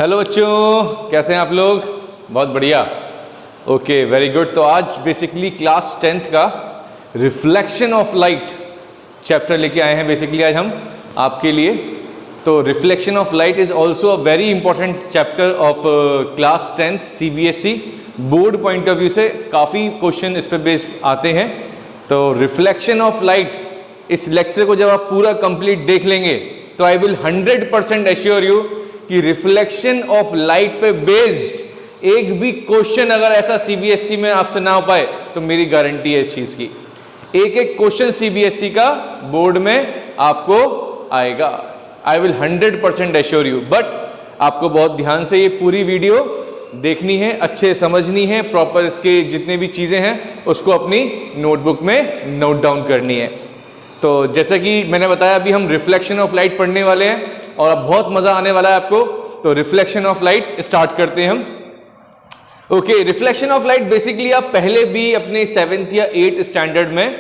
Hello बच्चों, कैसे हैं आप लोग? बहुत बढ़िया। Okay, very good. तो आज बेसिकली क्लास 10th का रिफ्लेक्शन ऑफ लाइट चैप्टर लेके आए हैं बेसिकली आज हम आपके लिए। तो reflection of light is also a very important chapter of class 10th CBSE board point of view से काफ़ी क्वेश्चन इस पर बेस्ड आते हैं। तो रिफ्लेक्शन ऑफ लाइट, इस लेक्चर को जब आप पूरा कंप्लीट देख लेंगे तो आई विल 100% एश्योर यू कि रिफ्लेक्शन ऑफ लाइट पे बेस्ड एक भी क्वेश्चन अगर ऐसा CBSE में आपसे ना हो पाए तो मेरी गारंटी है इस चीज की। एक एक क्वेश्चन CBSE का बोर्ड में आपको आएगा, I will 100% assure you. But आपको बहुत ध्यान से ये पूरी वीडियो देखनी है, अच्छे समझनी है, प्रॉपर इसके जितने भी चीजें हैं उसको अपनी नोटबुक में नोट डाउन करनी है। तो जैसा कि मैंने बताया, अभी हम रिफ्लेक्शन ऑफ लाइट पढ़ने वाले हैं और अब बहुत मजा आने वाला है आपको। तो रिफ्लेक्शन ऑफ लाइट स्टार्ट करते हैं हम। Okay, reflection of light basically आप पहले भी अपने 7th या 8th स्टैंडर्ड में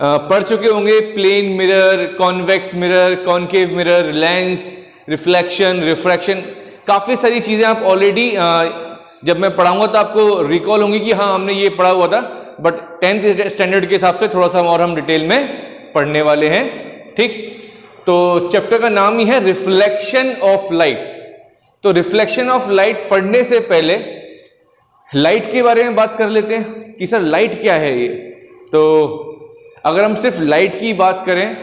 पढ़ चुके होंगे। Plane mirror, convex mirror, concave mirror, lens, reflection, refraction, काफ़ी सारी चीज़ें आप ऑलरेडी जब मैं पढ़ाऊंगा तो आपको रिकॉल होंगी कि हाँ हमने ये पढ़ा हुआ था। बट 10th स्टैंडर्ड के हिसाब से थोड़ा सा और हम डिटेल में पढ़ने वाले हैं, ठीक। तो चैप्टर का नाम ही है रिफ्लेक्शन ऑफ लाइट। तो रिफ्लेक्शन ऑफ लाइट पढ़ने से पहले लाइट के बारे में बात कर लेते हैं कि सर लाइट क्या है ये। तो अगर हम सिर्फ लाइट की बात करें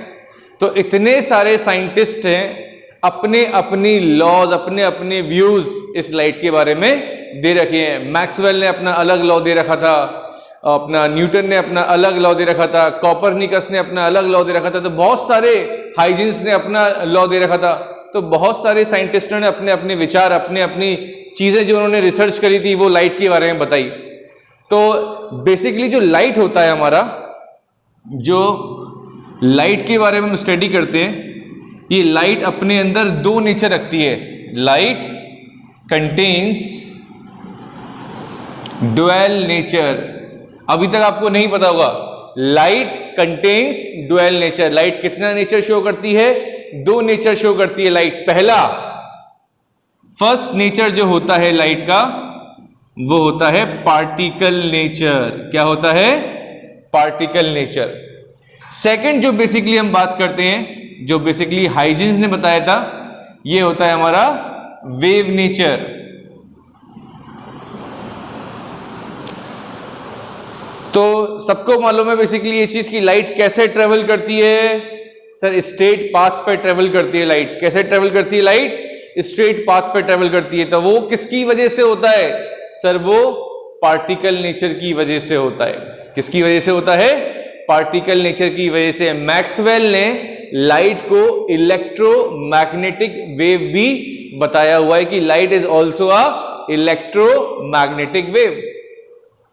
तो इतने सारे साइंटिस्ट हैं, अपने अपनी लॉज, अपने अपने व्यूज इस लाइट के बारे में दे रखे हैं। मैक्सवेल ने अपना अलग लॉ दे रखा था, अपना न्यूटन ने अपना अलग लॉ दे रखा था, कॉपरनिकस ने अपना अलग लॉ दे रखा था, तो बहुत सारे हाइजेंस ने अपना लॉ दे रखा था। तो बहुत सारे साइंटिस्टों ने अपने अपने विचार, अपने अपनी चीजें जो उन्होंने रिसर्च करी थी वो लाइट के बारे में बताई। तो बेसिकली जो लाइट होता है हमारा, जो लाइट के बारे में हम स्टडी करते हैं, ये लाइट अपने अंदर दो नेचर रखती है। Light contains dual nature. अभी तक आपको नहीं पता होगा, light contains dual nature. Light कितना नेचर शो करती है? दो नेचर शो करती है लाइट। पहला, फर्स्ट नेचर जो होता है लाइट का वो होता है पार्टिकल नेचर। क्या होता है? Particle nature. सेकंड जो बेसिकली हम बात करते हैं, जो बेसिकली हाइजेंस ने बताया था, ये होता है हमारा वेव नेचर। तो सबको मालूम है बेसिकली ये चीज कि लाइट कैसे ट्रेवल करती है। सर स्ट्रेट पाथ पे ट्रेवल करती है लाइट। कैसे ट्रेवल करती है लाइट? स्ट्रेट पाथ पे ट्रेवल करती है। तो वो किसकी वजह से होता है? सर वो पार्टिकल नेचर की वजह से होता है। किसकी वजह से होता है? पार्टिकल नेचर की वजह से। मैक्सवेल ने लाइट को इलेक्ट्रोमैग्नेटिक वेव भी बताया हुआ है कि light is also a electromagnetic wave.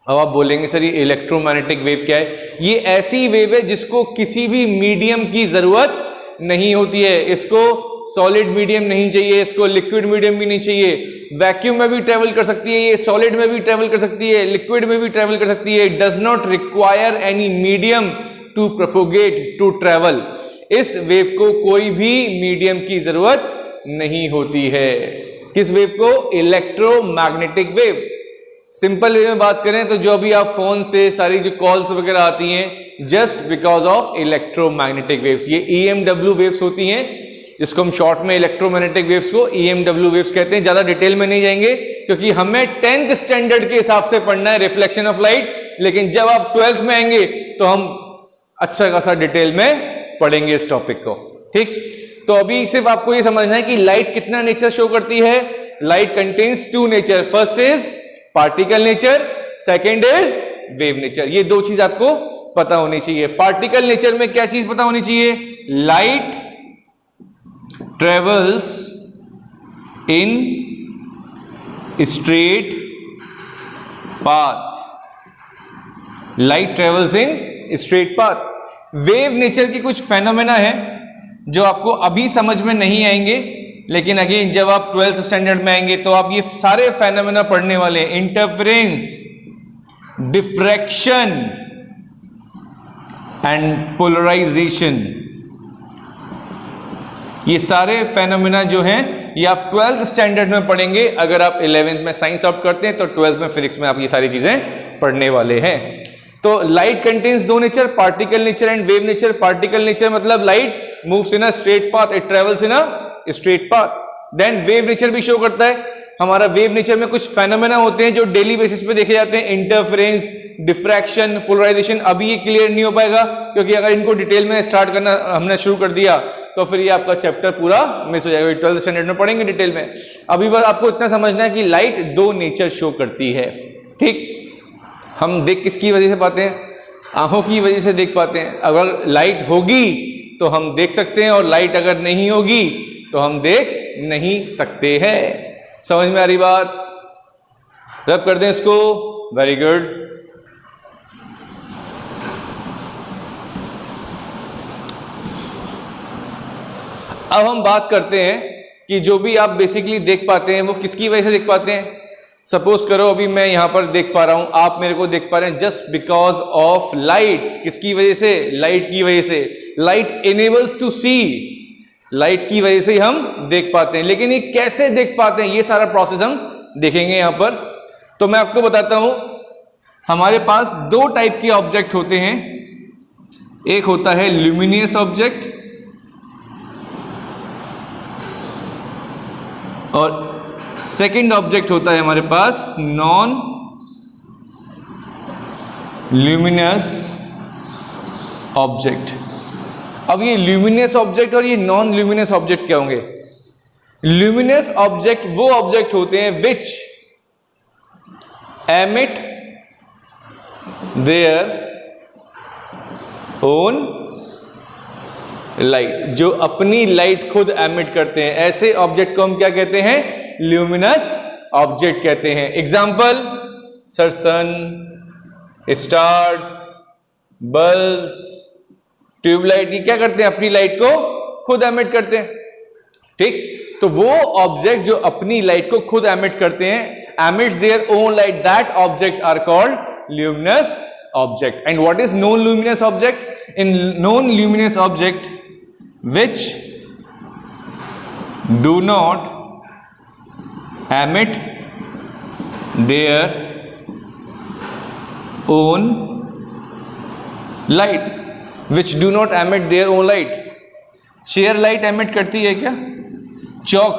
अब आप बोलेंगे सर ये इलेक्ट्रोमैग्नेटिक वेव क्या है? ये ऐसी वेव है जिसको किसी भी मीडियम की जरूरत नहीं होती है। इसको सॉलिड मीडियम नहीं चाहिए, इसको लिक्विड मीडियम भी नहीं चाहिए। वैक्यूम में भी ट्रेवल कर सकती है, ये सॉलिड में भी ट्रेवल कर सकती है, लिक्विड में भी ट्रेवल कर सकती है। Does not require any medium to propagate, to travel. इस वेव को कोई भी मीडियम की जरूरत नहीं होती है। किस वेव को? Electromagnetic wave. सिंपल वे में बात करें तो जो अभी आप फोन से सारी जो कॉल्स वगैरह आती हैं, just because of electromagnetic waves. ये EMW वेव्स होती हैं, जिसको हम शॉर्ट में इलेक्ट्रोमैग्नेटिक वेव्स को EMW वेव्स कहते हैं। ज्यादा डिटेल में नहीं जाएंगे क्योंकि हमें 10th स्टैंडर्ड के हिसाब से पढ़ना है रिफ्लेक्शन ऑफ लाइट। लेकिन जब आप 12th में आएंगे तो हम अच्छा खासा डिटेल में पढ़ेंगे इस टॉपिक को, ठीक। तो अभी सिर्फ आपको ये समझना है कि लाइट कितना नेचर शो करती है। Light contains two nature. First is particle nature, second is wave nature. ये दो चीज आपको पता होनी चाहिए। पार्टिकल नेचर में क्या चीज पता होनी चाहिए? Light travels in straight path. Light travels in straight path. Wave nature की कुछ फेनोमेना है जो आपको अभी समझ में नहीं आएंगे, लेकिन अगेन जब आप 12th स्टैंडर्ड में आएंगे तो आप ये सारे फेनोमेना पढ़ने वाले हैं। Interference, diffraction and polarisation. ये सारे फेनोमेना जो हैं ये आप 12th स्टैंडर्ड में पढ़ेंगे। अगर आप 11th में साइंस ऑप्ट करते हैं तो 12th में फिजिक्स में आप ये सारी चीजें पढ़ने वाले हैं। तो लाइट कंटेन्स दो nature, particle nature and wave nature. Particle nature मतलब light moves in a straight path, it travels in a straight path. Then wave nature भी शो करता है। हमारा वेव नेचर में कुछ फेनोमेना होते हैं जो डेली बेसिस पे देखे जाते हैं, इंटरफेरेंस, डिफ्रैक्शन, पोलराइजेशन। अभी ये क्लियर नहीं हो पाएगा क्योंकि अगर इनको डिटेल में स्टार्ट करना हमने शुरू कर दिया तो फिर ये आपका चैप्टर पूरा मिस हो जाएगा। 12th स्टैंडर्ड में पढ़ेंगे डिटेल में। अभी बस आपको इतना समझना है कि लाइट दो नेचर शो करती है। ठीक, हम देख किसकी वजह से पाते हैं? आंखों की वजह से देख पाते हैं। अगर लाइट होगी तो हम देख सकते हैं और लाइट अगर नहीं होगी तो हम देख नहीं सकते हैं। समझ में आ रही बात? रब कर दें इसको। Very good. अब हम बात करते हैं कि जो भी आप बेसिकली देख पाते हैं वो किसकी वजह से देख पाते हैं। सपोज करो अभी मैं यहां पर देख पा रहा हूं, आप मेरे को देख पा रहे हैं जस्ट बिकॉज ऑफ लाइट। किसकी वजह से? लाइट की वजह से। Light enables to see, light की वजह से ही हम देख पाते हैं। लेकिन ये कैसे देख पाते हैं, ये सारा प्रोसेस हम देखेंगे यहां पर। तो मैं आपको बताता हूं, हमारे पास दो टाइप के ऑब्जेक्ट होते हैं। एक होता है ल्यूमिनियस ऑब्जेक्ट और सेकंड ऑब्जेक्ट होता है हमारे पास नॉन ल्यूमिनस ऑब्जेक्ट। अब ये ल्यूमिनस ऑब्जेक्ट और ये नॉन ल्यूमिनस ऑब्जेक्ट क्या होंगे? ल्यूमिनस ऑब्जेक्ट वो ऑब्जेक्ट होते हैं विच एमिट देयर ओन लाइट, जो अपनी लाइट खुद एमिट करते हैं। ऐसे ऑब्जेक्ट को हम क्या कहते हैं? ल्यूमिनस ऑब्जेक्ट कहते हैं। एग्जाम्पल सर, सन, स्टार्स, बल्ब्स, ट्यूबलाइट, ये क्या करते हैं? अपनी लाइट को खुद एमिट करते हैं। ठीक, तो वो ऑब्जेक्ट जो अपनी लाइट को खुद एमिट करते हैं, emits their own light, that object are called luminous object. And what is non luminous object? In non luminous object which do not emit their own light, which do not emit their own light। Chair light emit करती है क्या? चौक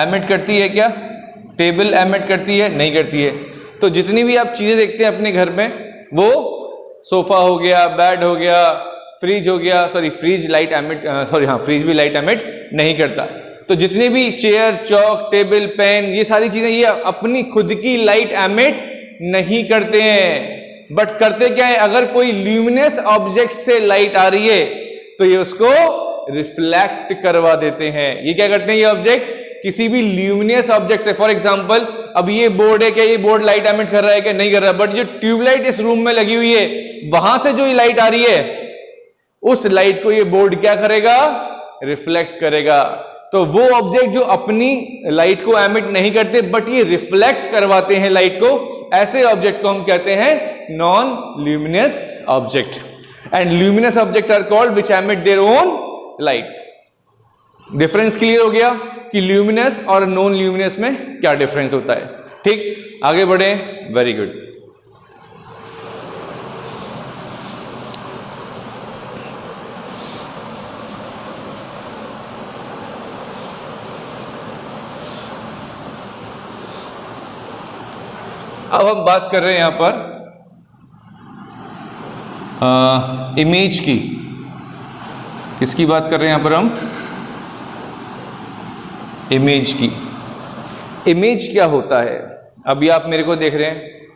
emit करती है क्या? Table emit करती है? नहीं करती है। तो जितनी भी आप चीजें देखते हैं अपने घर में, वो सोफा हो गया, बेड हो गया, फ्रिज हो गया, sorry fridge light emit, sorry हाँ फ्रिज भी लाइट एमिट नहीं करता। तो जितने भी चेयर, चौक, टेबल, पेन, ये सारी चीजें ये अपनी खुद की लाइट एमिट नहीं करते हैं। बट करते क्या है? अगर कोई ल्यूमिनस ऑब्जेक्ट से लाइट आ रही है तो ये उसको रिफ्लेक्ट करवा देते हैं। ये क्या करते हैं? ये ऑब्जेक्ट किसी भी ल्यूमिनस ऑब्जेक्ट से, फॉर एग्जांपल अब ये बोर्ड है, क्या ये बोर्ड लाइट एमिट कर रहा है? क्या नहीं कर रहा। बट जो ट्यूबलाइट इस रूम में लगी हुई है, वहां से जो लाइट आ रही है उस लाइट को ये बोर्ड क्या करेगा? रिफ्लेक्ट करेगा। तो वो ऑब्जेक्ट जो अपनी लाइट को एमिट नहीं करते बट ये रिफ्लेक्ट करवाते हैं लाइट को, ऐसे ऑब्जेक्ट को हम कहते हैं non luminous object. And luminous object are called which emit their own light. Difference clear हो गया कि ल्यूमिनस और नॉन ल्यूमिनस में क्या डिफरेंस होता है। ठीक, आगे बढ़े। Very good. अब हम बात कर रहे हैं यहां पर इमेज की। किसकी बात कर रहे हैं यहां पर हम? इमेज की। इमेज क्या होता है? अभी आप मेरे को देख रहे हैं,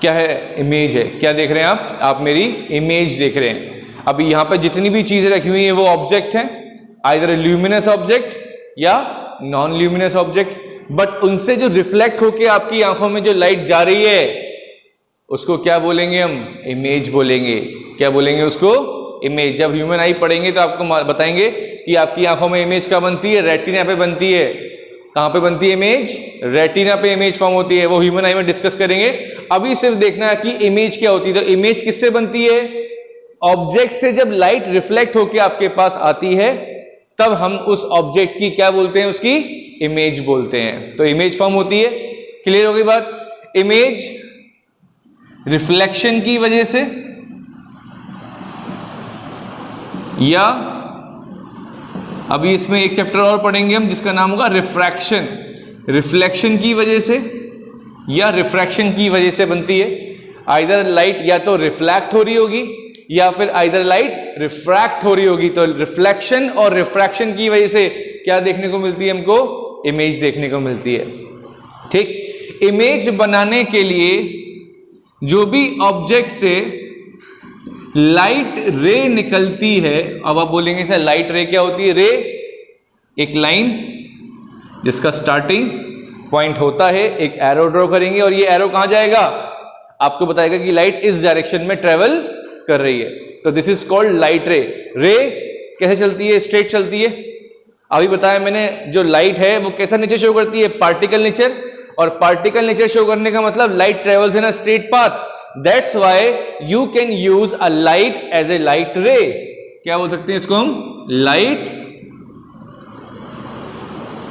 क्या है? इमेज है। क्या देख रहे हैं आप? आप मेरी इमेज देख रहे हैं। अभी यहां पर जितनी भी चीजें रखी हुई हैं वो ऑब्जेक्ट हैं, आइदर ल्यूमिनस ऑब्जेक्ट या नॉन ल्यूमिनस ऑब्जेक्ट। बट उनसे जो रिफ्लेक्ट होके आपकी आंखों में जो लाइट जा रही है उसको क्या बोलेंगे हम? इमेज बोलेंगे। क्या बोलेंगे उसको? इमेज। जब ह्यूमन आई पढ़ेंगे तो आपको बताएंगे कि आपकी आंखों में इमेज कहाँ बनती है? रेटिना पे बनती है। कहाँ पे बनती है इमेज? रेटिना पे इमेज फॉर्म होती है। वो ह्यूमन आई में डिस्कस करेंगे। अभी सिर्फ देखना है कि इमेज क्या होती है। तो इमेज किससे बनती है? ऑब्जेक्ट से जब लाइट रिफ्लेक्ट होके आपके पास आती है तब हम उस ऑब्जेक्ट की क्या बोलते हैं, उसकी इमेज बोलते हैं। तो इमेज फॉर्म होती है, क्लियर हो गई बात। इमेज रिफ्लेक्शन की वजह से या अभी इसमें एक चैप्टर और पढ़ेंगे हम जिसका नाम होगा रिफ्रैक्शन। रिफ्लेक्शन की वजह से या रिफ्रैक्शन की वजह से बनती है। आइदर लाइट या तो रिफ्लेक्ट हो रही होगी या फिर आइदर लाइट रिफ्रैक्ट हो रही होगी। तो रिफ्लेक्शन और रिफ्रैक्शन की वजह से क्या देखने को मिलती है हमको, इमेज देखने को मिलती है। ठीक, इमेज बनाने के लिए जो भी ऑब्जेक्ट से लाइट रे निकलती है, अब आप बोलेंगे सर लाइट रे क्या होती है। रे एक लाइन जिसका स्टार्टिंग पॉइंट होता है, एक एरो ड्रॉ करेंगे और ये एरो कहां जाएगा, आपको बताएगा कि लाइट इस डायरेक्शन में ट्रेवल कर रही है। तो दिस इज कॉल्ड लाइट रे। रे कैसे चलती है, स्ट्रेट चलती है। अभी बताया मैंने, जो लाइट है वो कैसा नेचर शो करती है, पार्टिकल नेचर। और पार्टिकल नेचर शो करने का मतलब light travels in a straight path. That's why you can use a light as a light ray. क्या बोल सकते हैं इसको हम, लाइट।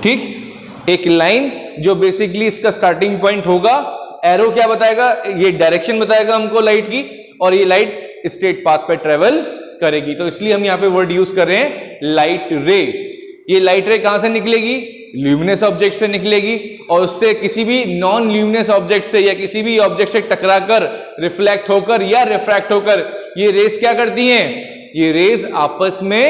ठीक, एक लाइन जो बेसिकली इसका स्टार्टिंग पॉइंट होगा, एरो क्या बताएगा, ये डायरेक्शन बताएगा हमको लाइट की, और ये लाइट स्ट्रेट पाथ पे ट्रेवल करेगी। तो इसलिए हम यहां पे वर्ड यूज कर रहे हैं लाइट रे। ये लाइट रे कहां से निकलेगी, ल्यूमिनस ऑब्जेक्ट से निकलेगी, और उससे किसी भी नॉन ल्यूमिनस ऑब्जेक्ट से या किसी भी ऑब्जेक्ट से टकराकर, रिफ्लेक्ट होकर या रिफ्रैक्ट होकर ये रेस क्या करती हैं, ये रेस आपस में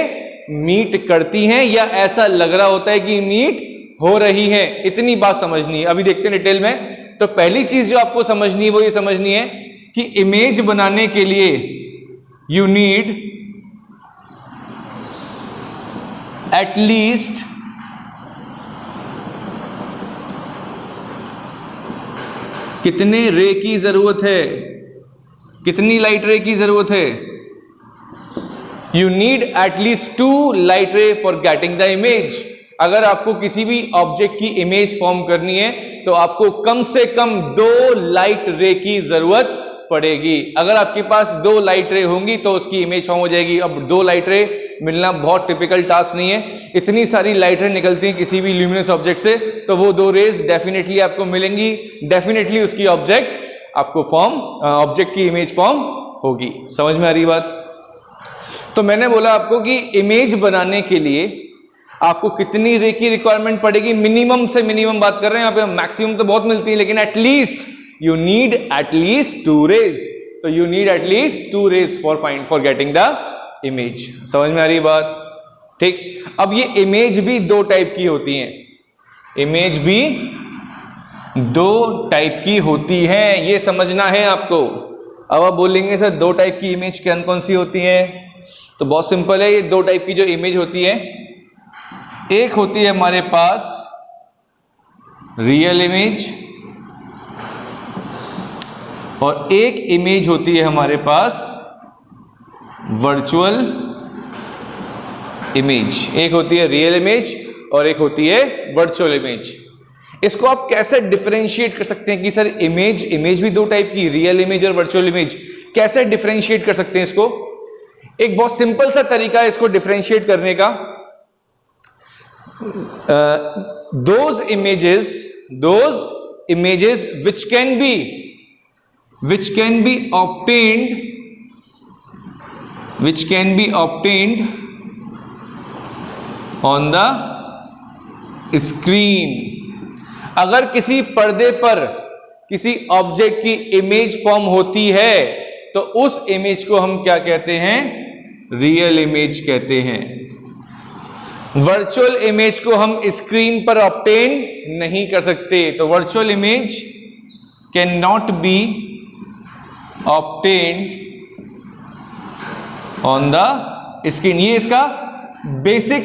मीट करती हैं, या ऐसा लग रहा होता है कि मीट हो रही है। इतनी बात समझनी है। अभी देखते हैं डिटेल में। तो पहली चीज जो आपको समझनी है वो ये समझनी है कि इमेज बनाने के लिए यू नीड एट लीस्ट कितने रे की जरूरत है, कितनी लाइट रे की जरूरत है। You need at least 2 light रे फॉर गेटिंग द इमेज। अगर आपको किसी भी ऑब्जेक्ट की इमेज फॉर्म करनी है तो आपको कम से कम 2 लाइट रे की जरूरत पड़ेगी। अगर आपके पास 2 लाइट रे होंगी तो उसकी इमेज फॉर्म हो जाएगी। अब 2 लाइट रे मिलना बहुत टिपिकल टास्क नहीं है। इतनी सारी लाइट रे निकलती हैं किसी भी ल्यूमिनस ऑब्जेक्ट से, तो वो 2 रेज डेफिनेटली आपको मिलेंगी। डेफिनेटली उसकी ऑब्जेक्ट आपको फॉर्म, ऑब्जेक्ट की इमेज फॉर्म होगी। समझ में आ रही बात। तो मैंने बोला आपको कि इमेज बनाने के लिए आपको कितनी रे की रिक्वायरमेंट पड़ेगी। मिनिमम से मिनिमम बात कर रहे हैं, यहाँ पे मैक्सिमम तो बहुत मिलती है, लेकिन at least you need at least 2 rays. तो you need at least 2 rays for getting the image. समझ में आ रही बात। ठीक, अब ये इमेज भी 2 टाइप की होती हैं। इमेज भी 2 टाइप की होती है, ये समझना है आपको। अब आप बोलेंगे सर 2 टाइप की इमेज कौन कौन सी होती है, तो बहुत सिंपल है। ये 2 टाइप की जो इमेज होती है, एक होती है हमारे पास रियल इमेज और एक इमेज होती है हमारे पास वर्चुअल इमेज। एक होती है रियल इमेज और एक होती है वर्चुअल इमेज। इसको आप कैसे डिफरेंशिएट कर सकते हैं कि सर इमेज भी 2 टाइप की, रियल इमेज और वर्चुअल इमेज, कैसे डिफरेंशिएट कर सकते हैं इसको। एक बहुत सिंपल सा तरीका है इसको डिफरेंशिएट करने का। those images which can be obtained on the screen। अगर किसी पर्दे पर किसी ऑब्जेक्ट की इमेज फॉर्म होती है तो उस इमेज को हम क्या कहते हैं, रियल इमेज कहते हैं। वर्चुअल इमेज को हम स्क्रीन पर ऑब्टेन नहीं कर सकते, तो virtual image can not be obtained on the screen. ये इसका बेसिक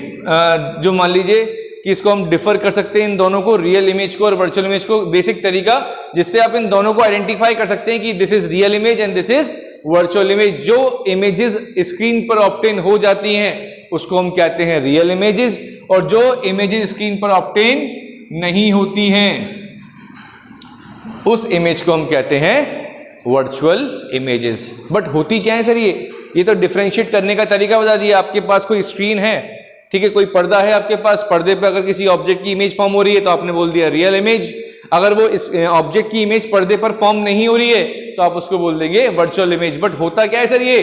जो मान लीजिए कि इसको हम डिफर कर सकते हैं इन दोनों को, रियल इमेज को और वर्चुअल इमेज को, बेसिक तरीका जिससे आप इन दोनों को आइडेंटिफाई कर सकते हैं कि this is real image and this is virtual image. जो इमेजेस स्क्रीन पर ऑब्टेन हो जाती हैं उसको हम कहते हैं रियल इमेजेस, और जो इमेजेस स्क्रीन पर ऑब्टेन नहीं होती हैं उस इमेज को हम कहते हैं वर्चुअल इमेजेस। बट होती क्या है सर ये तो डिफरेंशिएट करने का तरीका बता दिया। आपके पास कोई स्क्रीन है, ठीक है, कोई पर्दा है आपके पास, पर्दे पे अगर किसी ऑब्जेक्ट की इमेज फॉर्म हो रही है तो आपने बोल दिया रियल इमेज। अगर वो इस ऑब्जेक्ट की इमेज पर्दे पर फॉर्म नहीं हो रही है तो आप उसको बोल देंगे वर्चुअल इमेज। बट होता क्या है सर ये,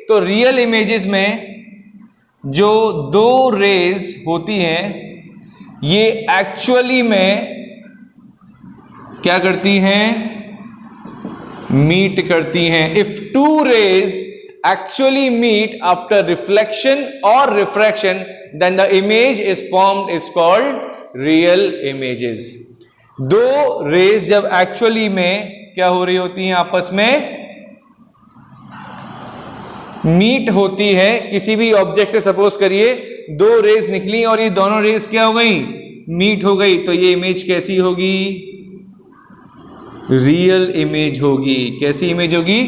तो रियल इमेजेस में जो दो रेज होती हैं ये एक्चुअली में क्या करती हैं, मीट करती हैं। If two rays actually meet after reflection or refraction, then the image is formed is called real images। दो रेज जब एक्चुअली में क्या हो रही होती हैं, आपस में मीट होती है किसी भी ऑब्जेक्ट से, सपोज करिए दो रेज निकली और ये दोनों रेज क्या हो गई, मीट हो गई, तो ये इमेज कैसी होगी, रियल इमेज होगी। कैसी इमेज होगी,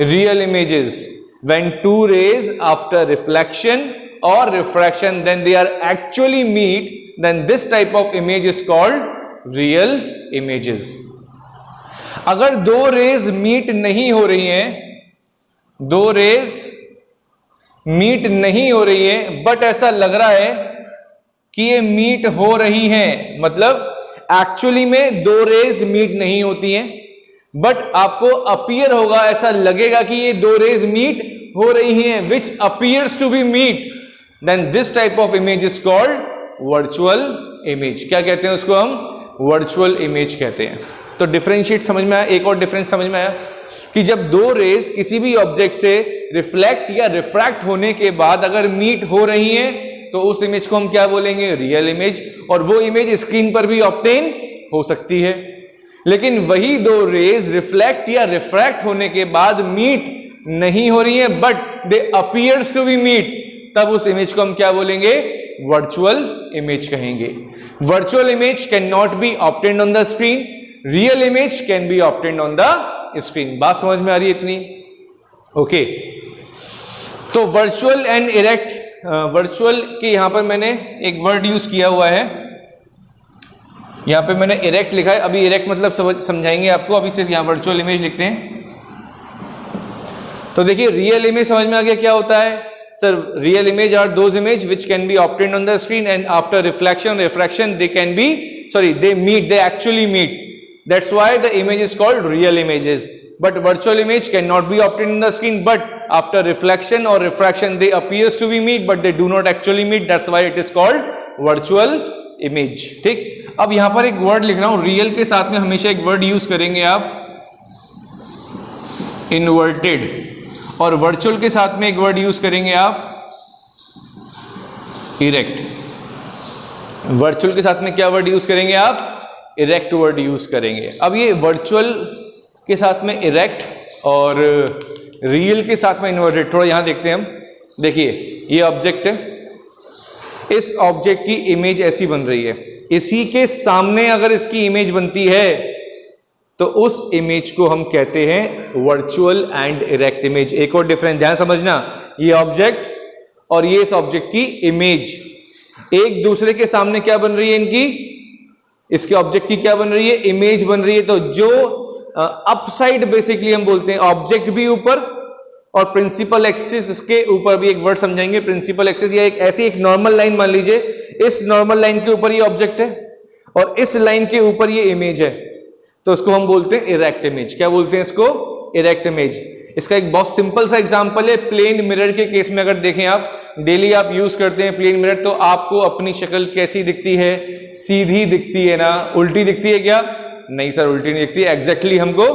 real images. When two rays after reflection or refraction then they are actually meet, then this type of image is called real images। अगर दो रेज मीट नहीं हो रही हैं, दो रेज मीट नहीं हो रही है बट ऐसा लग रहा है कि ये मीट हो रही हैं, मतलब एक्चुअली में दो रेज मीट नहीं होती हैं बट आपको अपीयर होगा, ऐसा लगेगा कि ये दो रेज मीट हो रही हैं, which appears to be meet, then this type of image is called virtual image. क्या कहते हैं उसको हम, वर्चुअल इमेज कहते हैं। तो डिफरेंशिएट समझ में आया, एक और डिफरेंस समझ में आया कि जब दो रेज किसी भी ऑब्जेक्ट से रिफ्लेक्ट या रिफ्रैक्ट होने के बाद अगर मीट हो रही हैं तो उस इमेज को हम क्या बोलेंगे, रियल इमेज। और वो इमेज स्क्रीन पर भी ऑब्टेन हो सकती है। लेकिन वही दो रेज रिफ्लेक्ट या रिफ्रैक्ट होने के बाद मीट नहीं हो रही है but they appears to be meet, तब उस इमेज को हम क्या बोलेंगे, वर्चुअल इमेज कहेंगे। Virtual image can not be obtained on the screen, real image can be obtained on the screen. बात समझ में आ रही है इतनी, ओके। तो वर्चुअल एंड इरेक्ट, वर्चुअल के यहां पर मैंने एक वर्ड यूज किया हुआ है, यहां पे मैंने इरेक्ट लिखा है। अभी इरेक्ट मतलब समझाएंगे आपको, अभी सिर्फ यहां वर्चुअल इमेज लिखते हैं। तो देखिए रियल इमेज समझ में आ गया क्या होता है sir, real image are those image which can be obtained on the screen and after reflection refraction they can be, sorry they meet, they actually meet, that's why the image is called real images. But virtual image cannot be obtained on the screen, but after reflection or refraction they appears to be meet but they do not actually meet, that's why it is called virtual image। ठीक, अब यहां पर एक word लिख रहा हूं, real के साथ में हमेशा एक वर्ड यूज करेंगे आप, इन्वर्टेड, और वर्चुअल के साथ में एक वर्ड यूज करेंगे आप, इरेक्ट। वर्चुअल के साथ में क्या वर्ड यूज करेंगे आप, इरेक्ट वर्ड यूज करेंगे। अब ये वर्चुअल के साथ में इरेक्ट और रियल के साथ में इन्वर्टेड, थोड़ा यहां देखते हैं हम। देखिए ये ऑब्जेक्ट है, इस ऑब्जेक्ट की इमेज ऐसी बन रही है, इसी के सामने अगर इसकी इमेज बनती है तो उस इमेज को हम कहते हैं वर्चुअल एंड इरेक्ट इमेज। एक और डिफरेंस ध्यान समझना, ये ऑब्जेक्ट और ये इस ऑब्जेक्ट की इमेज एक दूसरे के सामने क्या बन रही है, इनकी, इसके ऑब्जेक्ट की क्या बन रही है, इमेज बन रही है। तो जो अपसाइड बेसिकली हम बोलते हैं, ऑब्जेक्ट भी ऊपर और प्रिंसिपल एक्सिस के ऊपर भी, एक वर्ड समझाएंगे प्रिंसिपल एक्सिस, या एक ऐसी एक नॉर्मल लाइन मान लीजिए, इस नॉर्मल लाइन के ऊपर ये ऑब्जेक्ट है और इस लाइन के ऊपर ये इमेज है, तो उसको हम बोलते हैं इरेक्ट इमेज। क्या बोलते हैं इसको, इरेक्ट इमेज। इसका एक बहुत सिंपल सा एग्जांपल है, प्लेन मिरर के केस में अगर देखें आप, डेली आप यूज करते हैं प्लेन मिरर, तो आपको अपनी शक्ल कैसी दिखती है, सीधी दिखती है ना, उल्टी दिखती है क्या, नहीं सर उल्टी नहीं दिखती, एग्जैक्टली हमको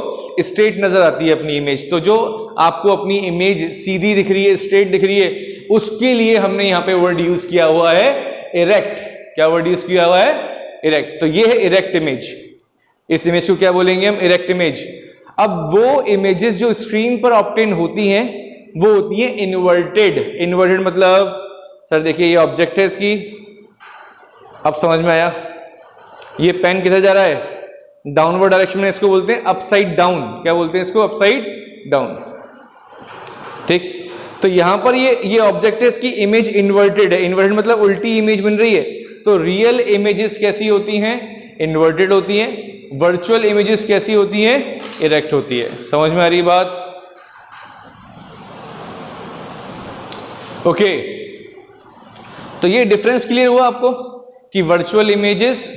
स्ट्रेट नजर आती है अपनी इमेज। तो जो आपको अपनी इमेज सीधी दिख रही है, स्ट्रेट दिख रही है, उसके लिए हमने यहाँ पे वर्ड यूज किया हुआ है इरेक्ट। क्या वर्ड यूज किया हुआ है, इरेक्ट। तो ये है इरेक्ट इमेज, इस इमेज को क्या बोलेंगे हम, इरेक्ट इमेज। अब वो इमेजेस जो स्क्रीन पर ऑब्टेन होती हैं वो होती है इन्वर्टेड। इन्वर्टेड मतलब सर देखिए ये ऑब्जेक्ट है इसकी, अब समझ में आया, ये पेन किधर जा रहा है, डाउनवर्ड डायरेक्शन में, इसको बोलते हैं अपसाइड डाउन। क्या बोलते हैं इसको, अपसाइड डाउन। ठीक, तो यहां पर ये ऑब्जेक्ट है, इसकी इमेज इन्वर्टेड है। इन्वर्टेड मतलब उल्टी इमेज बन रही है। तो रियल इमेजेस कैसी होती हैं, इन्वर्टेड होती हैं। वर्चुअल इमेजेस कैसी होती हैं, इरेक्ट होती है। समझ में आ रही बात, ओके। तो ये डिफरेंस क्लियर हुआ आपको कि वर्चुअल इमेजेस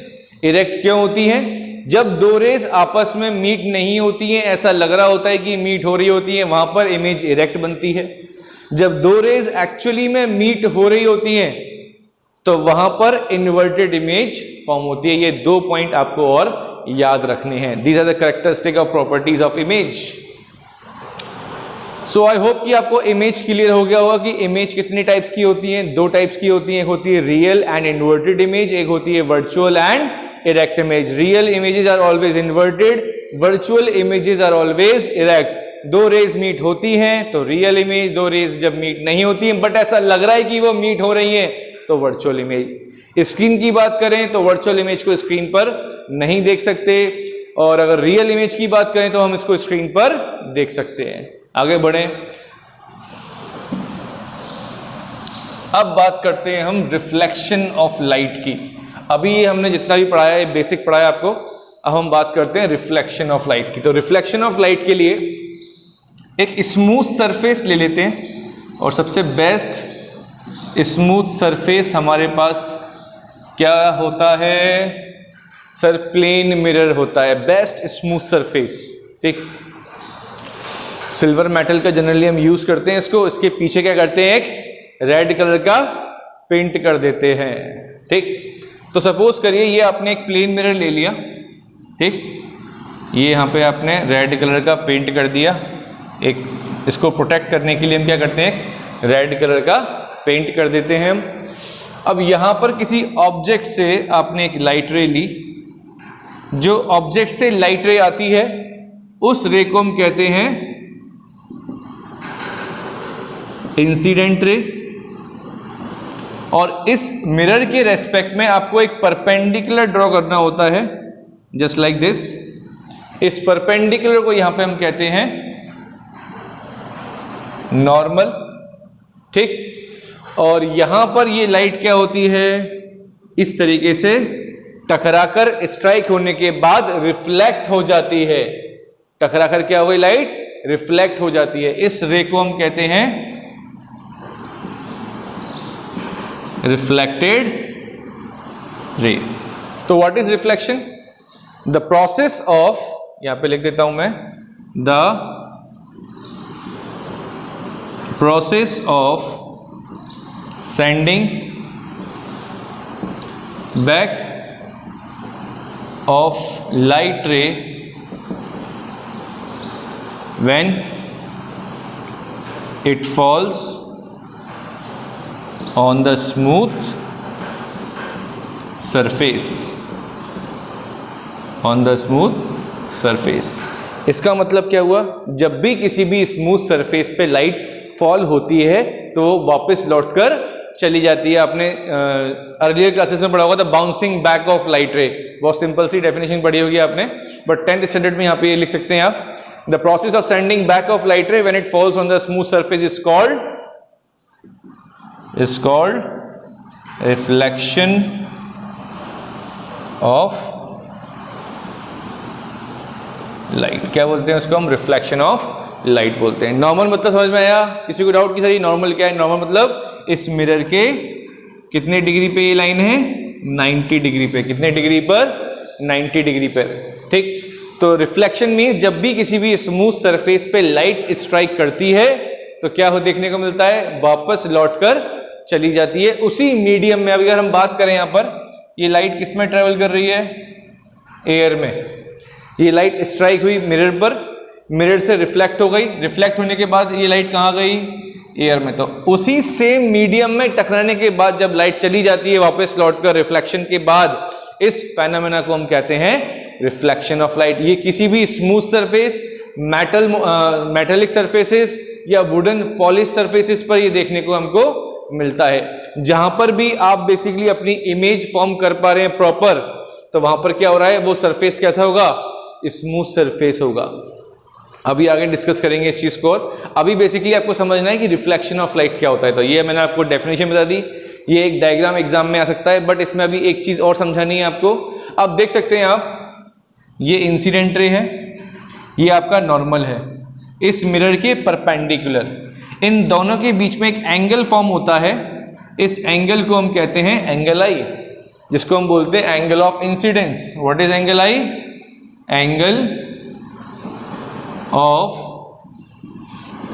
इरेक्ट क्यों होती हैं? जब दो रेज आपस में मीट नहीं होती हैं, ऐसा लग रहा होता है कि मीट हो रही होती है, वहां पर इमेज इरेक्ट बनती है। जब दो रेज एक्चुअली में मीट हो रही होती हैं तो वहां पर इन्वर्टेड इमेज फॉर्म होती है। ये 2 पॉइंट आपको और याद रखने हैं। These are the characteristic of properties of image. So I hope कि आपको इमेज क्लियर हो गया होगा कि इमेज कितनी टाइप्स की होती हैं। 2 टाइप्स की होती हैं, एक होती है रियल एंड इन्वर्टेड इमेज, एक होती है virtual and erect image. Real images are always inverted, virtual images are always erect. दो रेज मीट होती हैं तो रियल इमेज, दो रेज जब मीट नहीं होती हैं बट ऐसा लग रहा है कि वो मीट हो रही हैं तो वर्चुअल इमेज। स्क्रीन की बात करें तो वर्चुअल इमेज को स्क्रीन पर नहीं देख सकते, और अगर रियल इमेज की बात करें तो हम इसको स्क्रीन पर देख सकते हैं। आगे बढ़ें, अब बात करते हैं हम रिफ्लेक्शन ऑफ लाइट की। अभी ये हमने जितना भी पढ़ाया है बेसिक पढ़ाया आपको, अब हम बात करते हैं रिफ्लेक्शन ऑफ लाइट की। तो रिफ्लेक्शन ऑफ लाइट के लिए एक स्मूथ सरफेस ले लेते हैं, और सबसे बेस्ट स्मूथ सरफेस हमारे पास क्या होता है सर? प्लेन मिरर होता है बेस्ट स्मूथ सरफेस। ठीक, सिल्वर मेटल का जनरली हम यूज करते हैं इसको। इसके पीछे क्या करते हैं, एक रेड कलर का पेंट कर देते हैं। ठीक, तो सपोज करिए ये आपने एक प्लेन मिरर ले लिया। ठीक, ये यहाँ पे आपने रेड कलर का पेंट कर दिया। एक इसको प्रोटेक्ट करने के लिए हम क्या करते हैं, एक रेड कलर का पेंट कर देते हैं हम। अब यहाँ पर किसी ऑब्जेक्ट से आपने एक लाइट रे ली, जो ऑब्जेक्ट से लाइट रे आती है उस रे को हम कहते हैं इंसिडेंट रे, और इस मिरर के रेस्पेक्ट में आपको एक परपेंडिकुलर ड्रॉ करना होता है, जस्ट लाइक दिस। इस परपेंडिकुलर को यहां पे हम कहते हैं नॉर्मल। ठीक, और यहां पर ये लाइट क्या होती है, इस तरीके से टकराकर स्ट्राइक होने के बाद रिफ्लेक्ट हो जाती है। टकराकर क्या हो गई, लाइट रिफ्लेक्ट हो जाती है। इस रे को हम कहते हैं रिफ्लेक्टेड रे। तो what is reflection? The process of, यहां पे लिख देता हूं मैं, the process of sending back of light रे when it falls on the smooth surface, on the smooth surface। इसका मतलब क्या हुआ, जब भी किसी भी स्मूथ सरफेस पे लाइट फॉल होती है तो वापस लौटकर चली जाती है। आपने अर्लियर क्लासेस में पढ़ा होगा था बाउंसिंग बैक ऑफ लाइट रे, बहुत सिंपल सी डेफिनेशन पढ़ी होगी आपने, बट 10th स्टैंडर्ड में यहाँ पे ये लिख सकते हैं आप, the process of sending back of light ray when it falls on the smooth surface is called reflection of light। क्या बोलते हैं उसको हम, रिफ्लेक्शन ऑफ लाइट बोलते हैं। नॉर्मल मतलब समझ में आया? किसी को डाउट कि सर ये नॉर्मल क्या है? नॉर्मल मतलब इस मिरर के कितने डिग्री पे ये लाइन है, 90 डिग्री पे। कितने डिग्री पर? 90 डिग्री पर। ठीक, तो रिफ्लेक्शन मीन्स जब भी किसी भी स्मूथ सरफेस पे लाइट स्ट्राइक करती है तो क्या हो देखने को मिलता है, वापस लौटकर चली जाती है उसी मीडियम में। अब अगर हम बात करें यहाँ पर, ये लाइट किस में ट्रेवल कर रही है, एयर में। ये लाइट स्ट्राइक हुई मिरर पर, मिरर से रिफ्लेक्ट हो गई, रिफ्लेक्ट होने के बाद ये लाइट कहाँ गई, एयर में। तो उसी सेम मीडियम में टकराने के बाद जब लाइट चली जाती है वापस लौटकर रिफ्लेक्शन के बाद, इस फेनोमेना को हम कहते हैं रिफ्लेक्शन ऑफ लाइट। ये किसी भी स्मूथ सरफेस, मेटेलिक सरफेसेस या वुडन पॉलिश सरफेसेस पर ये देखने को हमको मिलता है। जहां पर भी आप बेसिकली अपनी इमेज फॉर्म कर पा रहे हैं प्रॉपर, तो वहां पर क्या हो रहा है, वो सरफेस कैसा होगा, स्मूथ सरफेस होगा। अभी आगे डिस्कस करेंगे इस चीज को। अभी बेसिकली आपको समझना है कि रिफ्लेक्शन ऑफ लाइट क्या होता है। तो ये मैंने आपको डेफिनेशन बता दी, ये एक डायग्राम एग्जाम में आ सकता है, बट इसमें अभी एक चीज और समझानी है आपको। आप देख सकते हैं, आप ये इंसिडेंट रे है, ये आपका नॉर्मल है, इस मिरर के परपेंडिकुलर। इन दोनों के बीच में एक एंगल फॉर्म होता है इस एंगल को हम कहते हैं एंगल आई, जिसको हम बोलते हैं angle of incidence. What is angle I? Angle of,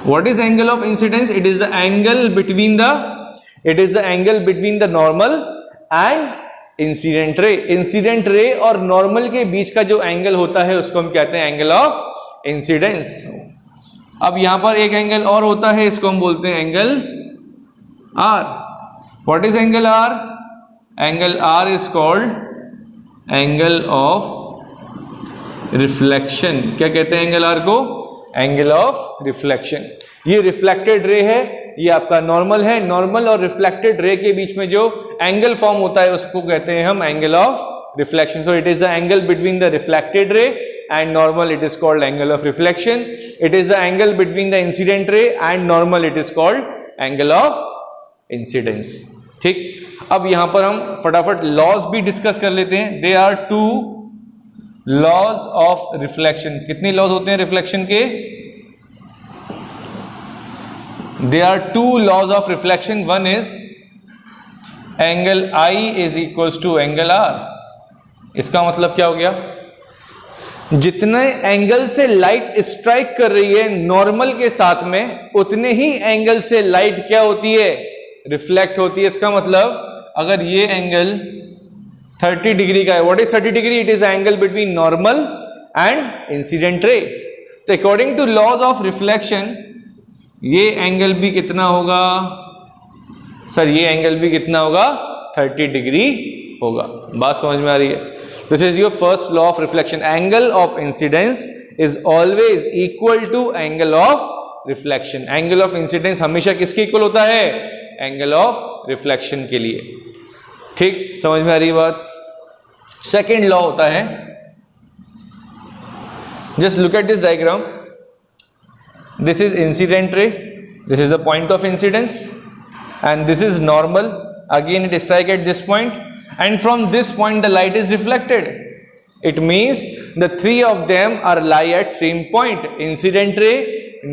what is angle of incidence? It is the angle between the normal and incident ray. incident ray और normal के बीच का जो एंगल होता है उसको हम कहते हैं एंगल ऑफ इंसिडेंस। अब यहां पर एक एंगल और होता है, इसको हम बोलते हैं angle r. What is angle r? Angle r is called angle of reflection. क्या कहते हैं एंगल आर को? Angle of reflection. ये रिफ्लेक्टेड रे है, ये आपका नॉर्मल है। नॉर्मल और रिफ्लेक्टेड रे के बीच में जो एंगल फॉर्म होता है उसको कहते हैं हम angle of reflection. So it is the angle between the reflected ray and normal, it is called angle of reflection. It is the angle between the incident ray and normal, it is called angle of incidence. ठीक, अब यहां पर हम फटाफट laws भी discuss कर लेते हैं। They are two laws of reflection. कितने लॉज होते हैं रिफ्लेक्शन के? There are two laws of reflection. One is angle I is equals to angle R. इसका मतलब क्या हो गया? जितने एंगल से लाइट स्ट्राइक कर रही है नॉर्मल के साथ में, उतने ही एंगल से लाइट क्या होती है? रिफ्लेक्ट होती है। इसका मतलब अगर ये एंगल 30 डिग्री का है, what is 30 degree? It is angle between normal and incident ray. तो according to laws of reflection ये एंगल भी कितना होगा सर? ये एंगल भी कितना होगा? 30 डिग्री होगा। बात समझ में आ रही है? This is your first law of reflection. Angle of incidence is always equal to angle of reflection. Angle of incidence हमेशा किसके इक्वल होता है? एंगल ऑफ रिफ्लेक्शन के लिए। ठीक, समझ में आ रही बात? सेकेंड लॉ होता है, just look at this diagram. This is incident ray, this is the point of incidence, and this is normal. Again it strike at this point, and from this point the light is reflected. It means the three of them are lie at same point. Incident ray,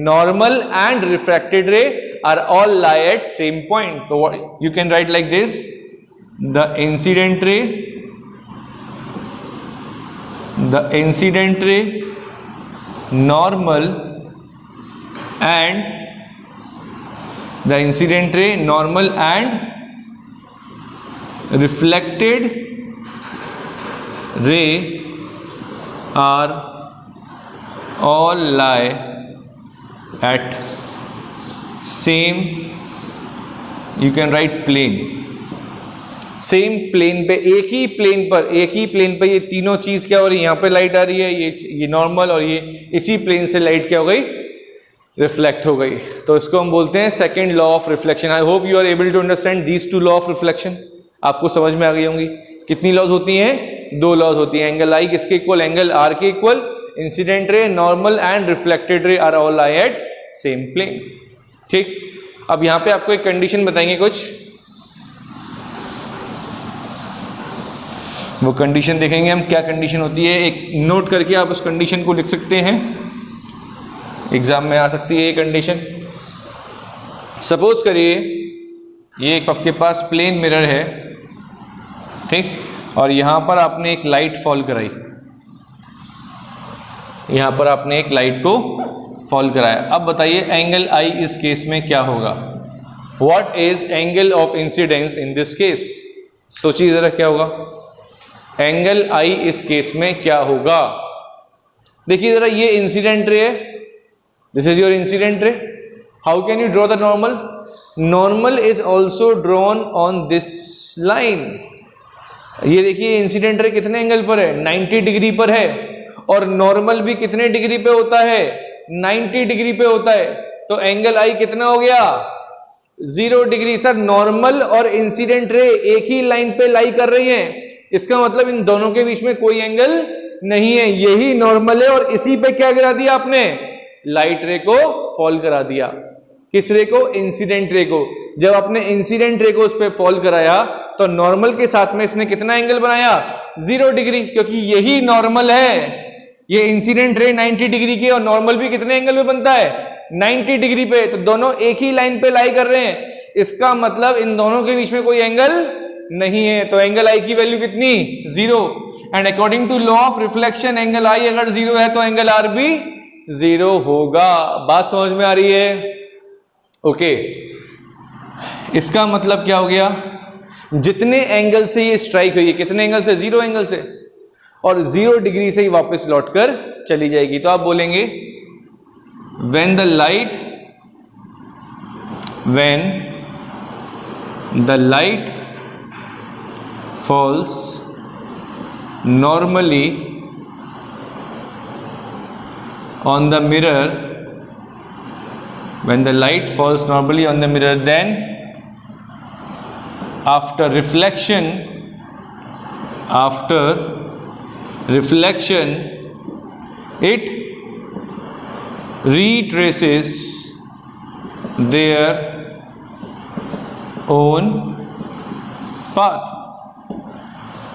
normal and refracted ray are all lie at same point. So what you can write like this: the incident ray, normal and the incident ray, normal and reflected ray are all lie at same, you can write plane, same plane पे, एक ही plane पर ये तीनों चीज क्या हो रही है? यहाँ पे लाइट आ रही है, ये नॉर्मल, और ये इसी प्लेन से लाइट क्या हो गई? रिफ्लेक्ट हो गई। तो इसको हम बोलते हैं second law of reflection. I hope you are able to understand these two law of reflection. आपको समझ में आ गई होंगी। कितनी लॉज होती हैं? 2 लॉज होती हैं। एंगल आई किसके इक्वल? एंगल आर के इक्वल। Incident ray, normal and reflected ray are all lie at same plane. ठीक, अब यहां पे आपको एक कंडीशन बताएंगे कुछ, वो कंडीशन देखेंगे हम क्या कंडीशन होती है। एक नोट करके आप उस कंडीशन को लिख सकते हैं, एग्जाम में आ सकती है ये कंडीशन। सपोज करिए ये एक आपके पास प्लेन मिरर है, ठीक, और यहां पर आपने एक लाइट फॉल कराई, यहां पर आपने एक लाइट को फॉल कराया। अब बताइए एंगल आई इस केस में क्या होगा? What is angle of incidence in this case? सोचिए जरा क्या होगा एंगल आई इस केस में क्या होगा? देखिए जरा, ये इंसिडेंट रे है, this is your incident ray. How can you draw the normal? Normal is also drawn on this line. ये देखिए इंसिडेंट रे कितने एंगल पर है? 90 डिग्री पर है, और नॉर्मल भी कितने डिग्री पे होता है? 90 डिग्री पे होता है। तो एंगल आई कितना हो गया? 0 डिग्री। सर नॉर्मल और इंसिडेंट रे एक ही लाइन पे लाई कर रही हैं, इसका मतलब इन दोनों के बीच में कोई एंगल नहीं है, यही नॉर्मल है, और इसी पे क्या करा दिया आपने? लाइट रे को फॉल करा दिया। किस रे को? इंसिडेंट रे को। जब आपने इंसिडेंट रे को उस पे फॉल कराया तो नॉर्मल के साथ में इसने कितना एंगल बनाया? 0 डिग्री, क्योंकि यही नॉर्मल है। ये इंसिडेंट रे 90 डिग्री की, और नॉर्मल भी कितने एंगल में बनता है? 90 डिग्री पे, तो दोनों एक ही लाइन पे लाई कर रहे हैं, इसका मतलब इन दोनों के बीच में कोई एंगल नहीं है, तो एंगल आई की वैल्यू कितनी, 0। And according to law of reflection angle i अगर 0 है तो एंगल आर भी 0 होगा। बात समझ में आ रही है? ओके, इसका मतलब क्या हो गया, जितने एंगल से ये स्ट्राइक हुई है, कितने एंगल से, 0 एंगल से, और 0 डिग्री से ही वापस लौटकर चली जाएगी। तो आप बोलेंगे when the light falls normally on the mirror, when the light falls normally on the mirror, then after reflection it retraces their own path.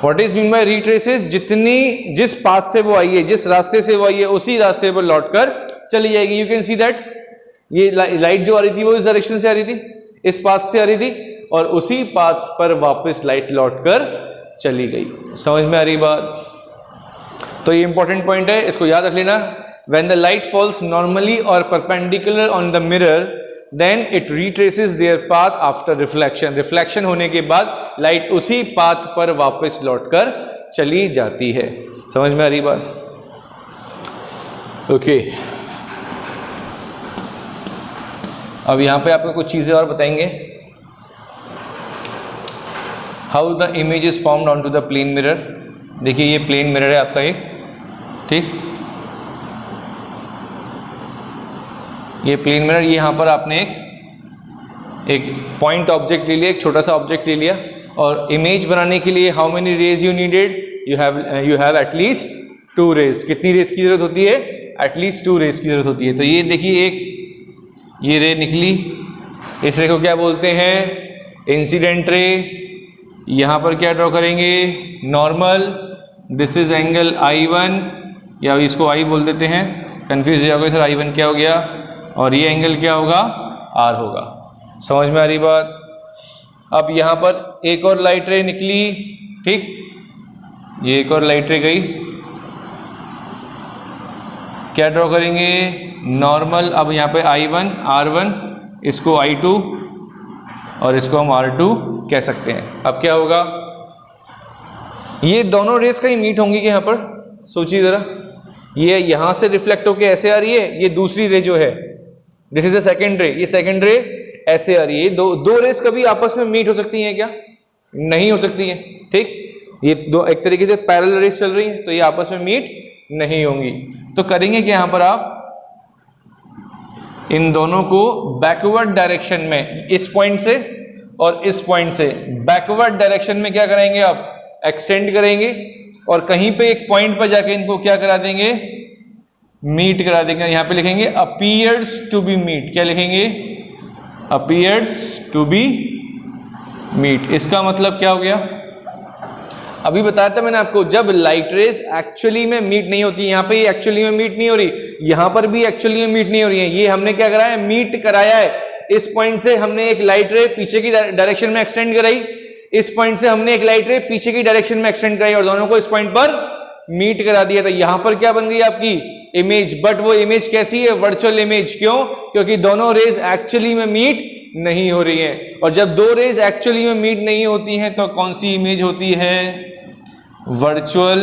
What is mean by retraces? जिस पाथ से वो आई है, जिस रास्ते से वो आई है, उसी रास्ते पर लौटकर चली जाएगी। यू कैन सी दैट ये लाइट जो आ रही थी वो इस डायरेक्शन से आ रही थी, इस पाथ से आ रही थी, और उसी पाथ पर वापस लाइट लौटकर चली गई। समझ में आ रही बात? तो ये इंपॉर्टेंट पॉइंट है, इसको याद रख लेना। When the light falls normally or perpendicular on the mirror, then it retraces their path after reflection. Reflection होने के बाद लाइट उसी पाथ पर वापस लौटकर चली जाती है। समझ में आ रही बात? ओके, अब यहाँ पे आपको कुछ चीज़ें और बताएंगे। How the image is formed on to the plane mirror. देखिए ये प्लेन मिरर है आपका एक, ठीक, ये प्लेन मिरर, यहाँ पर आपने एक पॉइंट ऑब्जेक्ट ले लिया, एक छोटा सा ऑब्जेक्ट ले लिया, और इमेज बनाने के लिए how many rays you needed, you have at least 2 rays. कितनी रेज की जरूरत होती है? एटलीस्ट 2 रेज की जरूरत होती है। तो ये देखिए एक ये रे निकली, इस रे को क्या बोलते हैं? Incident ray. यहाँ पर क्या ड्रॉ करेंगे? Normal. This is angle I1, या इसको I बोल देते हैं, कंफ्यूज हो जाओगे सर I1 क्या हो गया, और ये एंगल क्या होगा? R होगा। समझ में आ रही बात? अब यहाँ पर एक और लाइट रे निकली, ठीक, ये एक और लाइट रे गई, क्या ड्रॉ करेंगे? नॉर्मल। अब यहाँ पे I1 R1, इसको I2 और इसको हम R2 कह सकते हैं। अब क्या होगा? ये दोनों रेस कहीं मीट होंगी कि यहाँ पर, सोचिए ज़रा, ये यहाँ से रिफ्लेक्ट होके ऐसे आ रही है, ये दूसरी रे जो है, दिस इज अ सेकेंड रे, ये सेकेंड रे ऐसे आ रही है। दो रेस कभी आपस में मीट हो सकती हैं क्या? नहीं हो सकती हैं, ठीक। ये दो एक तरीके से पैरेलल रेस चल रही हैं, तो ये आपस में मीट नहीं होंगी। तो करेंगे कि यहाँ पर आप इन दोनों को बैकवर्ड डायरेक्शन में, इस पॉइंट से और इस पॉइंट से बैकवर्ड डायरेक्शन में क्या करेंगे? आप एक्सटेंड करेंगे, और कहीं पे एक पॉइंट पर जाके इनको क्या करा देंगे? मीट करा देंगे। यहां पे लिखेंगे अपीयर्स टू बी मीट। क्या लिखेंगे? Appears to be meet. इसका मतलब क्या हो गया? अभी बताया था मैंने आपको, जब लाइट रेज एक्चुअली में मीट नहीं होती, यहाँ पे ये एक्चुअली में मीट नहीं हो रही, यहाँ पर भी एक्चुअली में मीट नहीं हो रही है, ये हमने क्या कराया है? मीट कराया है। इस पॉइंट से हमने एक लाइट रे पीछे की डायरेक्शन में एक्सटेंड कराई, इस पॉइंट से हमने एक लाइट रे पीछे की डायरेक्शन में एक्सटेंड कराई, और दोनों को इस पॉइंट पर मीट करा दिया। तो यहां पर क्या बन गई आपकी इमेज, बट वो इमेज कैसी है? Virtual image. क्यों? क्योंकि दोनों रेज एक्चुअली में मीट नहीं हो रही है, और जब दो रेज एक्चुअली में मीट नहीं होती हैं तो कौन सी इमेज होती है? Virtual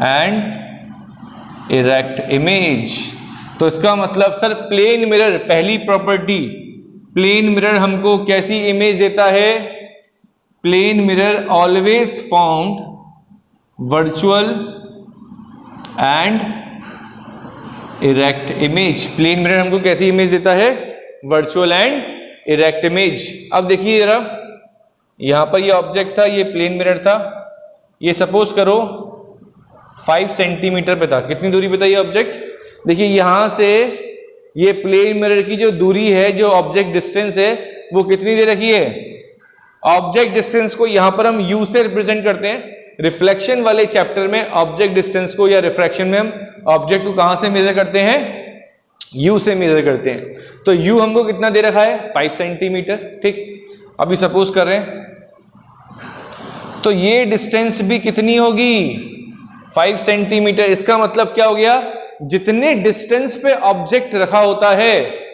and erect image. तो इसका मतलब सर प्लेन मिरर, पहली प्रॉपर्टी, प्लेन मिरर हमको कैसी इमेज देता है? Plane mirror always formed virtual and erect image. Plane mirror हमको कैसी इमेज देता है? Virtual and erect image. अब देखिए जरा, यहां पर ये ऑब्जेक्ट था, ये प्लेन मिरर था, ये सपोज करो 5 सेंटीमीटर पे था। कितनी दूरी पे था ये ऑब्जेक्ट? देखिए यहां से ये प्लेन मिरर की जो दूरी है, जो ऑब्जेक्ट डिस्टेंस है, वो कितनी दे रखी है? ऑब्जेक्ट डिस्टेंस को यहां पर हम u से रिप्रेजेंट करते हैं। रिफ्लेक्शन वाले चैप्टर में ऑब्जेक्ट डिस्टेंस को या रिफ्रैक्शन में हम ऑब्जेक्ट को कहां से मेजर करते हैं? यू से मेजर करते हैं। तो यू हमको कितना दे रखा है 5 सेंटीमीटर, ठीक। अभी सपोज कर रहे हैं तो ये डिस्टेंस भी कितनी होगी 5 सेंटीमीटर। इसका मतलब क्या हो गया, जितने डिस्टेंस पे ऑब्जेक्ट रखा होता है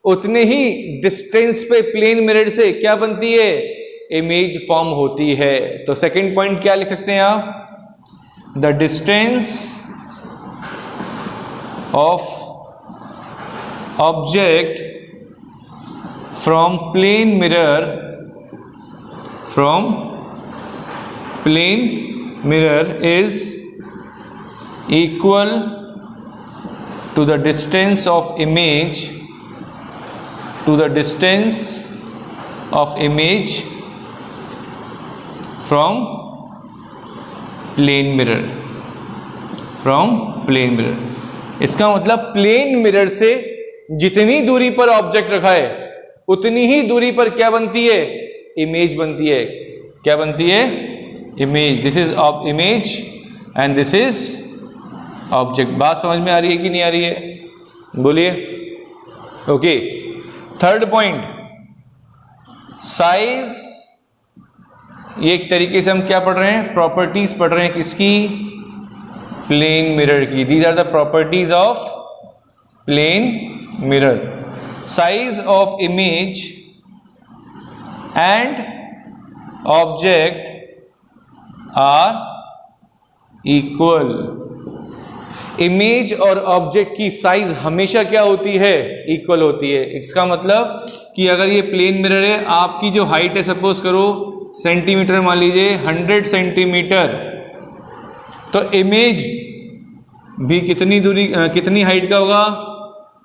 उतने ही डिस्टेंस पे प्लेन मिरर से क्या बनती है, इमेज फॉर्म होती है। तो सेकंड पॉइंट क्या लिख सकते हैं आप, the distance of object from plane mirror is equal to the distance of image from plane mirror। इसका मतलब प्लेन मिरर से जितनी दूरी पर ऑब्जेक्ट रखा है उतनी ही दूरी पर क्या बनती है, इमेज बनती है। क्या बनती है, image. This is image and this is object. बात समझ में आ रही है कि नहीं आ रही है, बोलिए। Okay, third point, size. ये एक तरीके से हम क्या पढ़ रहे हैं, प्रॉपर्टीज पढ़ रहे हैं किसकी, प्लेन मिरर की। These are the properties of plane mirror. Size of image and object are equal. Image और ऑब्जेक्ट की साइज हमेशा क्या होती है, इक्वल होती है। इसका मतलब कि अगर ये प्लेन मिरर है, आपकी जो हाइट है सपोज करो सेंटीमीटर मान लीजिए 100 सेंटीमीटर, तो इमेज भी कितनी हाइट का होगा,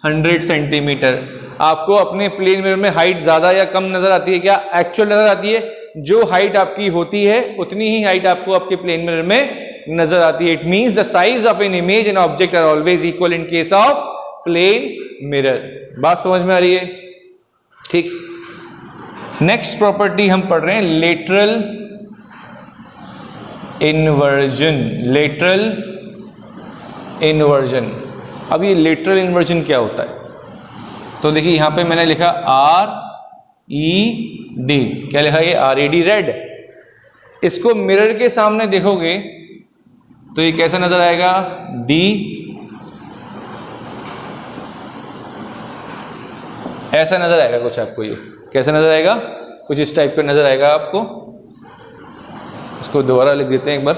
100 सेंटीमीटर। आपको अपने प्लेन मिरर में हाइट ज्यादा या कम नजर आती है, क्या एक्चुअल नजर आती है, जो हाइट आपकी होती है उतनी ही हाइट आपको आपके प्लेन मिरर में नजर आती है। It means the size of an image and object are always equal in case of plane mirror. बात समझ में आ रही है, ठीक। नेक्स्ट प्रॉपर्टी हम पढ़ रहे हैं लेटरल इन्वर्जन। अब ये लेटरल इन्वर्जन क्या होता है, तो देखिए यहां पे मैंने लिखा RED। क्या लिखा, ये RED, रेड। इसको मिरर के सामने देखोगे तो ये कैसा नजर आएगा, D। ऐसा नजर आएगा कुछ आपको, ये कैसा नजर आएगा, कुछ इस टाइप का नजर आएगा आपको। इसको दोबारा लिख देते हैं एक बार।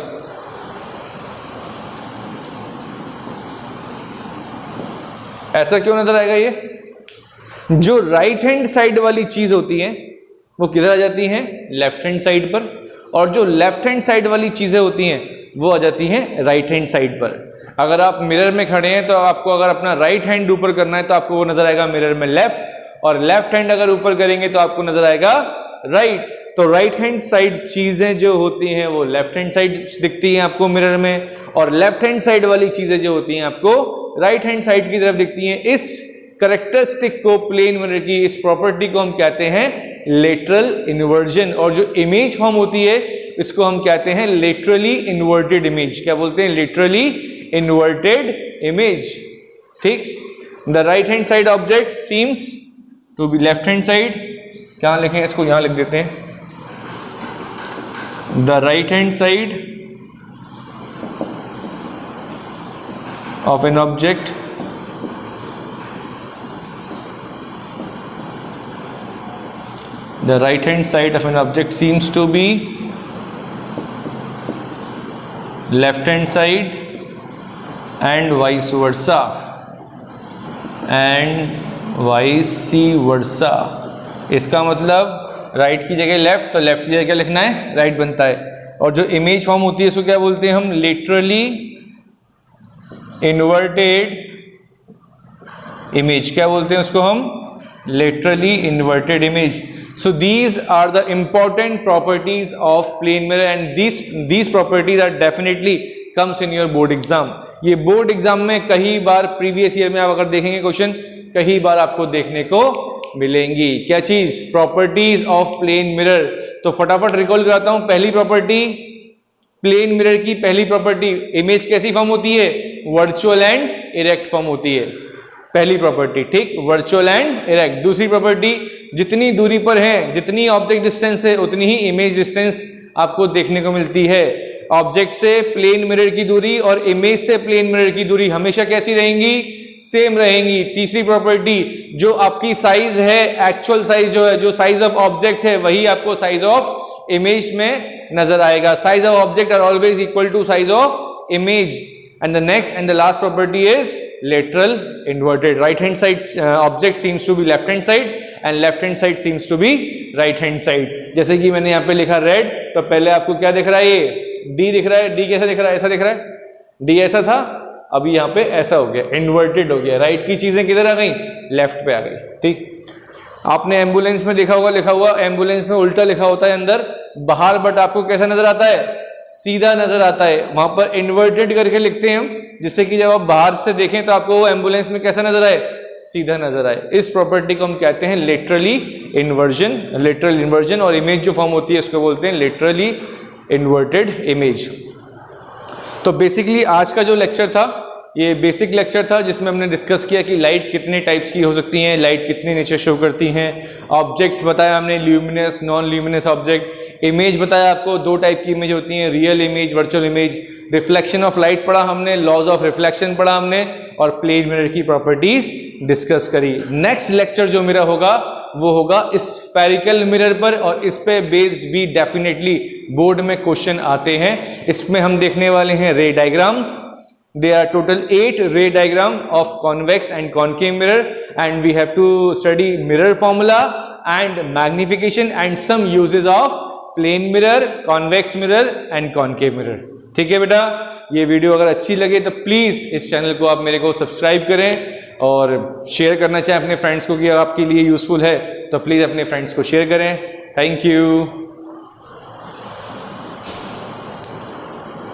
ऐसा क्यों नजर आएगा, ये जो राइट हैंड साइड वाली चीज होती है वो किधर आ जाती हैं, लेफ्ट हैंड साइड पर, और जो लेफ्ट हैंड साइड वाली चीजें होती हैं वो आ जाती हैं राइट हैंड साइड पर। अगर आप मिरर में खड़े हैं तो आपको अगर अपना राइट हैंड ऊपर करना है तो आपको वो नजर आएगा मिरर में लेफ्ट, और लेफ्ट हैंड अगर ऊपर करेंगे तो आपको नजर आएगा राइट। तो राइट हैंड साइड चीजें जो होती हैं वो लेफ्ट हैंड साइड दिखती हैं आपको मिरर में, और लेफ्ट हैंड साइड वाली चीजें जो होती हैं आपको राइट हैंड साइड की तरफ दिखती हैं। इस कैरेक्टरिस्टिक को, प्लेन मिरर की इस प्रॉपर्टी को हम कहते हैं लेटरल इन्वर्जन। और जो इमेज फॉर्म होती है इसको हम कहते हैं लेटरली इन्वर्टेड इमेज। क्या बोलते हैं, लेटरली इन्वर्टेड इमेज, ठीक। The right hand side object seems to be left hand side. क्या लिखें इसको, यहां लिख देते हैं, the right hand side of an object the right hand side of an object seems to be left hand side and vice versa, इसका मतलब right की जगह लेफ्ट, तो लेफ्ट की जगह क्या लिखना है, राइट बनता है। और जो इमेज फॉर्म होती है इसको क्या बोलते हैं हम, लेटरली इन्वर्टेड इमेज। क्या बोलते हैं उसको हम, laterally inverted image. So these are the important properties of plane mirror and these properties are definitely comes in your board exam। ये बोर्ड एग्जाम में कई बार प्रीवियस ईयर में आप अगर देखेंगे क्वेश्चन, कई बार आपको देखने को मिलेंगी। क्या चीज, प्रॉपर्टीज ऑफ प्लेन मिरर। तो फटाफट रिकॉल कराता हूं। पहली प्रॉपर्टी, प्लेन मिरर की पहली प्रॉपर्टी, इमेज कैसी फॉर्म होती है, वर्चुअल एंड इरेक्ट फॉर्म होती है। पहली प्रॉपर्टी, ठीक, वर्चुअल एंड इरेक्ट। दूसरी प्रॉपर्टी, जितनी दूरी पर है, जितनी ऑब्जेक्ट डिस्टेंस है, उतनी ही इमेज डिस्टेंस आपको देखने को मिलती है। ऑब्जेक्ट से प्लेन मिरर की दूरी और इमेज से प्लेन मिरर की दूरी हमेशा कैसी रहेंगी? सेम रहेंगी। तीसरी प्रॉपर्टी, जो आपकी साइज है, एक्चुअल साइज जो है, जो साइज ऑफ ऑब्जेक्ट है, वही आपको साइज ऑफ इमेज में नजर आएगा। Size of object are always equal to size of image. And the next and the last property is lateral inverted. Right hand side object seems to be left hand side and left hand side seems to be right hand side. जैसे कि मैंने यहाँ पे लिखा red, तो पहले आपको क्या दिख रहा है? ये डी दिख रहा है। डी कैसा दिख रहा है? ऐसा दिख रहा है। डी ऐसा था, अभी यहाँ पे ऐसा हो गया, इन्वर्टेड हो गया। राइट की चीजें किधर आ गई? लेफ्ट पे आ गई। ठीक, आपने एम्बुलेंस में देखा होगा, लिखा हुआ एम्बुलेंस में उल्टा लिखा होता है अंदर बाहर, बट आपको कैसा नजर आता है? सीधा नजर आता है। वहां पर इन्वर्टेड करके लिखते हैं हम, जिससे कि जब आप बाहर से देखें तो आपको वो एम्बुलेंस में कैसा नजर आए? सीधा नजर आए। इस प्रॉपर्टी को हम कहते हैं लेटरली इन्वर्जन। लेटरल इन्वर्जन, और इमेज जो फॉर्म होती है उसको बोलते हैं लेटरली इन्वर्टेड इमेज। तो बेसिकली आज का जो लेक्चर था, ये बेसिक लेक्चर था जिसमें हमने डिस्कस किया कि लाइट कितने टाइप्स की हो सकती हैं, लाइट कितने नेचर शो करती हैं, ऑब्जेक्ट बताया हमने, luminous, non luminous object. Image बताया आपको, दो टाइप की इमेज होती हैं, real image, virtual image. Reflection of light पढ़ा हमने, लॉज ऑफ रिफ्लेक्शन पढ़ा हमने, और प्लेन मिरर की प्रॉपर्टीज डिस्कस करी। नेक्स्ट लेक्चर जो मेरा होगा वो होगा स्फेरिकल मिरर पर, और इस पे बेस्ड भी डेफिनेटली बोर्ड में क्वेश्चन आते हैं। इसमें हम देखने वाले हैं रे diagrams. There are total 8 ray diagram of convex and concave mirror, and we have to study mirror formula and magnification and some uses of plane mirror, convex mirror and concave mirror. ठीक है बेटा, ये video अगर अच्छी लगे तो please इस channel को आप मेरे को सब्सक्राइब करें, और शेयर करना चाहें अपने फ्रेंड्स को कि आपके लिए यूजफुल है तो प्लीज अपने फ्रेंड्स को शेयर करें। Thank you.